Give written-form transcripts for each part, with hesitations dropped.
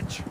age.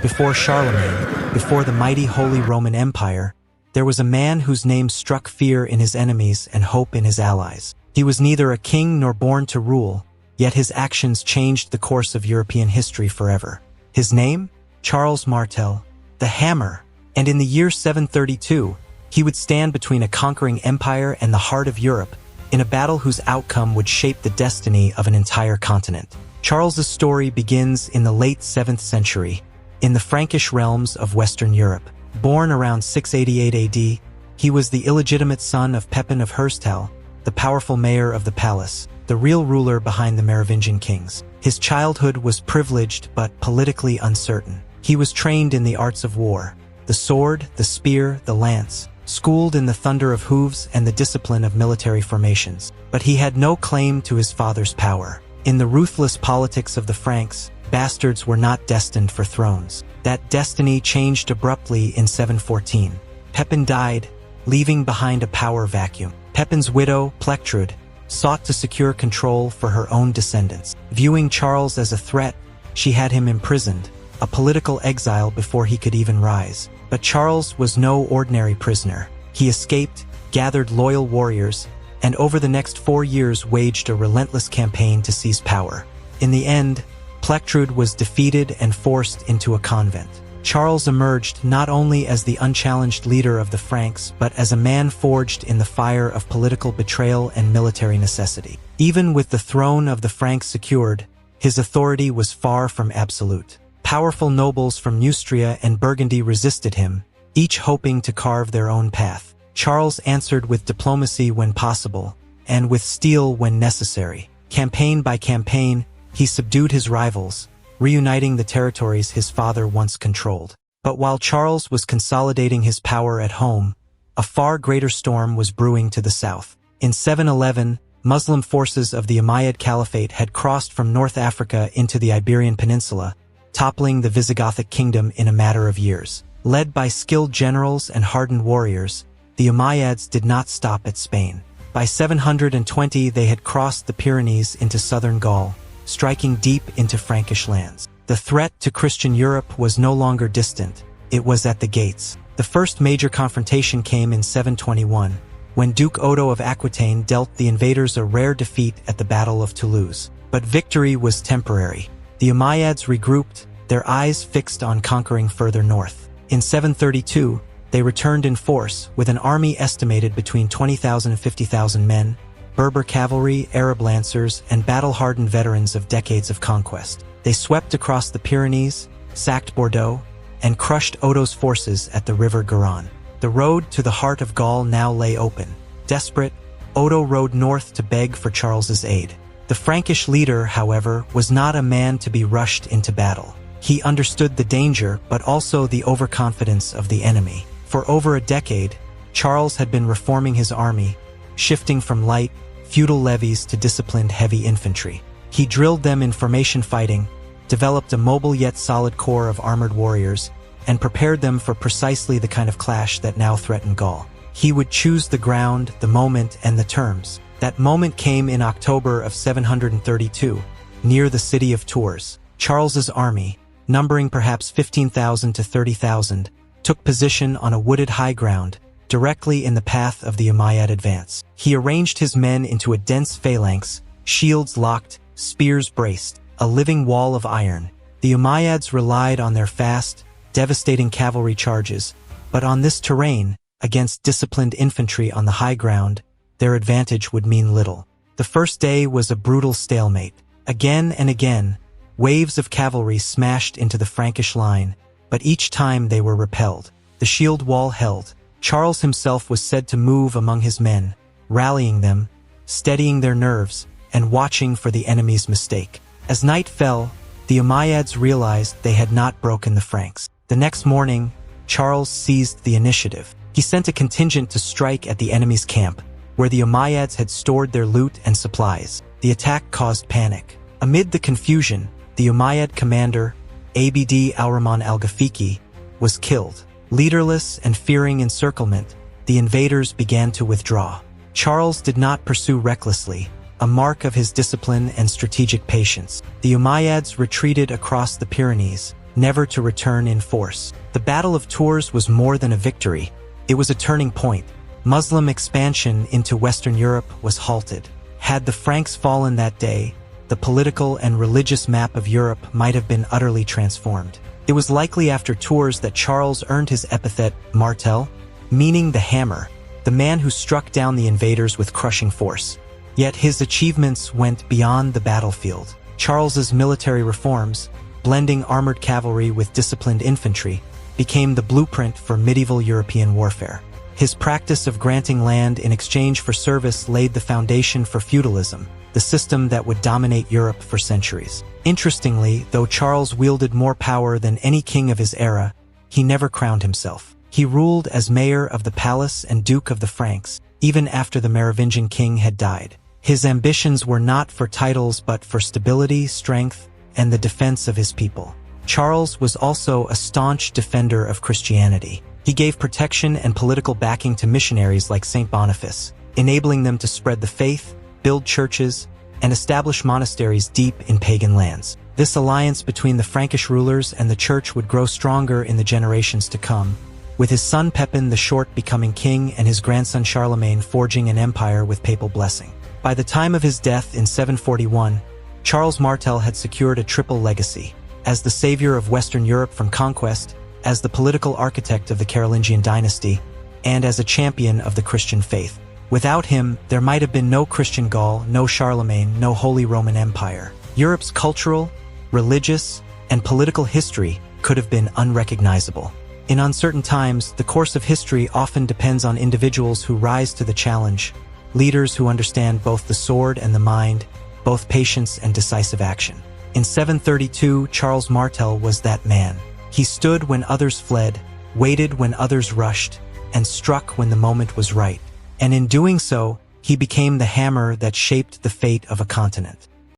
Before Charlemagne, before the mighty Holy Roman Empire, there was a man whose name struck fear in his enemies and hope in his allies. He was neither a king nor born to rule, yet his actions changed the course of European history forever. His name? Charles Martel, the Hammer, and in the year 732, he would stand between a conquering empire and the heart of Europe, in a battle whose outcome would shape the destiny of an entire continent. Charles's story begins in the late 7th century, in the Frankish realms of Western Europe. Born around 688 AD, he was the illegitimate son of Pepin of Herstal, the powerful mayor of the palace, the real ruler behind the Merovingian kings. His childhood was privileged but politically uncertain. He was trained in the arts of war, the sword, the spear, the lance, schooled in the thunder of hooves and the discipline of military formations. But he had no claim to his father's power. In the ruthless politics of the Franks, bastards were not destined for thrones. That destiny changed abruptly in 714. Pepin died, leaving behind a power vacuum. Pepin's widow, Plectrude, sought to secure control for her own descendants. Viewing Charles as a threat, she had him imprisoned, a political exile before he could even rise. But Charles was no ordinary prisoner. He escaped, gathered loyal warriors, and over the next 4 years waged a relentless campaign to seize power. In the end, Plectrude was defeated and forced into a convent. Charles emerged not only as the unchallenged leader of the Franks, but as a man forged in the fire of political betrayal and military necessity. Even with the throne of the Franks secured, his authority was far from absolute. Powerful nobles from Neustria and Burgundy resisted him, each hoping to carve their own path. Charles answered with diplomacy when possible, and with steel when necessary. Campaign by campaign, he subdued his rivals, reuniting the territories his father once controlled. But while Charles was consolidating his power at home, a far greater storm was brewing to the south. In 711, Muslim forces of the Umayyad Caliphate had crossed from North Africa into the Iberian Peninsula, toppling the Visigothic kingdom in a matter of years. Led by skilled generals and hardened warriors, the Umayyads did not stop at Spain. By 720, they had crossed the Pyrenees into southern Gaul, striking deep into Frankish lands. The threat to Christian Europe was no longer distant, it was at the gates. The first major confrontation came in 721, when Duke Odo of Aquitaine dealt the invaders a rare defeat at the Battle of Toulouse. But victory was temporary. The Umayyads regrouped, their eyes fixed on conquering further north. In 732, they returned in force, with an army estimated between 20,000 and 50,000 men, Berber cavalry, Arab lancers, and battle-hardened veterans of decades of conquest. They swept across the Pyrenees, sacked Bordeaux, and crushed Odo's forces at the river Garonne. The road to the heart of Gaul now lay open. Desperate, Odo rode north to beg for Charles's aid. The Frankish leader, however, was not a man to be rushed into battle. He understood the danger, but also the overconfidence of the enemy. For over a decade, Charles had been reforming his army, shifting from light, feudal levies to disciplined heavy infantry. He drilled them in formation fighting, developed a mobile yet solid core of armored warriors, and prepared them for precisely the kind of clash that now threatened Gaul. He would choose the ground, the moment, and the terms. That moment came in October of 732, near the city of Tours. Charles's army, numbering perhaps 15,000 to 30,000, took position on a wooded high ground, directly in the path of the Umayyad advance. He arranged his men into a dense phalanx, shields locked, spears braced, a living wall of iron. The Umayyads relied on their fast, devastating cavalry charges, but on this terrain, against disciplined infantry on the high ground, their advantage would mean little. The first day was a brutal stalemate. Again and again, waves of cavalry smashed into the Frankish line, but each time they were repelled. The shield wall held. Charles himself was said to move among his men, rallying them, steadying their nerves, and watching for the enemy's mistake. As night fell, the Umayyads realized they had not broken the Franks. The next morning, Charles seized the initiative. He sent a contingent to strike at the enemy's camp, where the Umayyads had stored their loot and supplies. The attack caused panic. Amid the confusion, the Umayyad commander, Abd al-Rahman al-Ghafiqi, was killed. Leaderless and fearing encirclement, the invaders began to withdraw. Charles did not pursue recklessly. a mark of his discipline and strategic patience. The Umayyads retreated across the Pyrenees, never to return in force. The Battle of Tours was more than a victory. It was a turning point. Muslim expansion into Western Europe was halted. Had the Franks fallen that day, the political and religious map of Europe might have been utterly transformed. It was likely after Tours that Charles earned his epithet Martel, meaning the hammer, the man who struck down the invaders with crushing force. Yet his achievements went beyond the battlefield. Charles's military reforms, blending armored cavalry with disciplined infantry, became the blueprint for medieval European warfare. His practice of granting land in exchange for service laid the foundation for feudalism, the system that would dominate Europe for centuries. Interestingly, though Charles wielded more power than any king of his era, he never crowned himself. He ruled as mayor of the palace and duke of the Franks, even after the Merovingian king had died. His ambitions were not for titles but for stability, strength, and the defense of his people. Charles was also a staunch defender of Christianity. He gave protection and political backing to missionaries like Saint Boniface, enabling them to spread the faith, build churches, and establish monasteries deep in pagan lands. This alliance between the Frankish rulers and the church would grow stronger in the generations to come, with his son Pepin the Short becoming king and his grandson Charlemagne forging an empire with papal blessing. By the time of his death in 741, Charles Martel had secured a triple legacy: as the savior of Western Europe from conquest, as the political architect of the Carolingian dynasty, and as a champion of the Christian faith. Without him, there might have been no Christian Gaul, no Charlemagne, no Holy Roman Empire. Europe's cultural, religious, and political history could have been unrecognizable. In uncertain times, the course of history often depends on individuals who rise to the challenge, leaders who understand both the sword and the mind, both patience and decisive action. In 732, Charles Martel was that man. He stood when others fled, waited when others rushed, and struck when the moment was right. And in doing so, he became the hammer that shaped the fate of a continent.